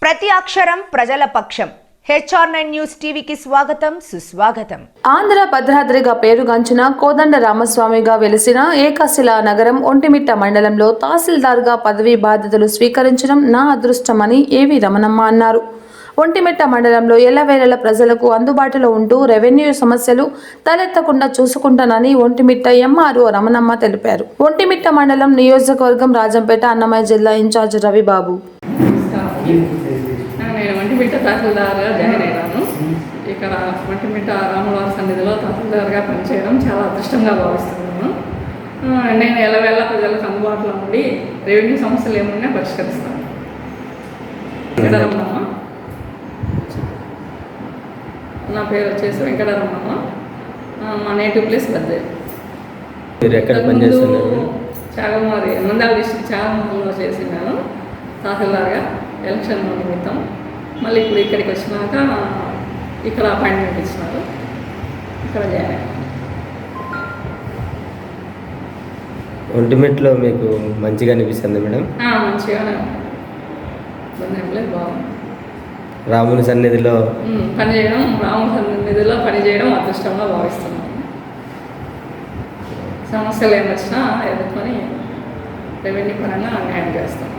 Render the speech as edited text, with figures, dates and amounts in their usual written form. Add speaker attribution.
Speaker 1: ప్రతి అక్షరం ప్రజల పక్షం. HR9 న్యూస్ టీవీకి స్వాగతం, సుస్వాగతం.
Speaker 2: ఆంధ్ర భద్రాద్రిగా పేరుగాంచిన కోదండ రామస్వామిగా వెలిసిన ఏకశిలా నగరం ఒంటిమిట్ట మండలంలో తహసీల్దార్గా పదవీ బాధ్యతలు స్వీకరించడం నా అదృష్టమని ఏవి రమణమ్మ అన్నారు. ఒంటిమిట్ట మండలంలో ఎల్లవేళల ప్రజలకు అందుబాటులో ఉంటూ రెవెన్యూ సమస్యలు తలెత్తకుండా చూసుకుంటానని ఒంటిమిట్ట MRO రమణమ్మ తెలిపారు. ఒంటిమిట్ట మండలం నియోజకవర్గం రాజంపేట అన్నమయ్య జిల్లా ఇన్ఛార్జ్ రవిబాబు.
Speaker 3: నేను ఒంటిమిట్ట తహసీల్దార్గా జాయిన్ అయ్యాను. ఇక్కడ ఒంటిమిట్ట రాములవారి సన్నిధిలో తహసీల్దార్గా పనిచేయడం చాలా అదృష్టంగా భావిస్తున్నాను. నేను ఎల్లవేళ ప్రజలకు అందుబాటులో ఉండి రెవెన్యూ సమస్యలు ఏమున్నా పరిష్కరిస్తాను. వెంకటరమణమ్మ, నా పేరు వచ్చేసి వెంకటరమణమ్మ. మా నేటివ్ ప్లేస్ బద్దే. చాగమారి నంద్యాల డిస్ట్రిక్ట్ చాగమారిలో చేసినాను తహసీల్దార్గా ఎలక్షన్ నిమిత్తం. మళ్ళీ ఇప్పుడు ఇక్కడికి వచ్చినాక ఇక్కడ అపాయింట్మెంట్ ఇచ్చినారు, ఇక్కడ జాయిన్ అయ్యాను.
Speaker 4: ఒంటిమిట్లో మీకు మంచిగా అనిపిస్తుంది మేడం?
Speaker 3: మంచిగానే బాగుంది.
Speaker 4: రాముని సన్నిధిలో
Speaker 3: పనిచేయడం, రాముని సన్నిధిలో పనిచేయడం అదృష్టంగా భావిస్తున్నాను. సమస్యలు ఏమొచ్చినా ఎదుర్కొని రెవెన్యూ పరంగా న్యాయం చేస్తాను.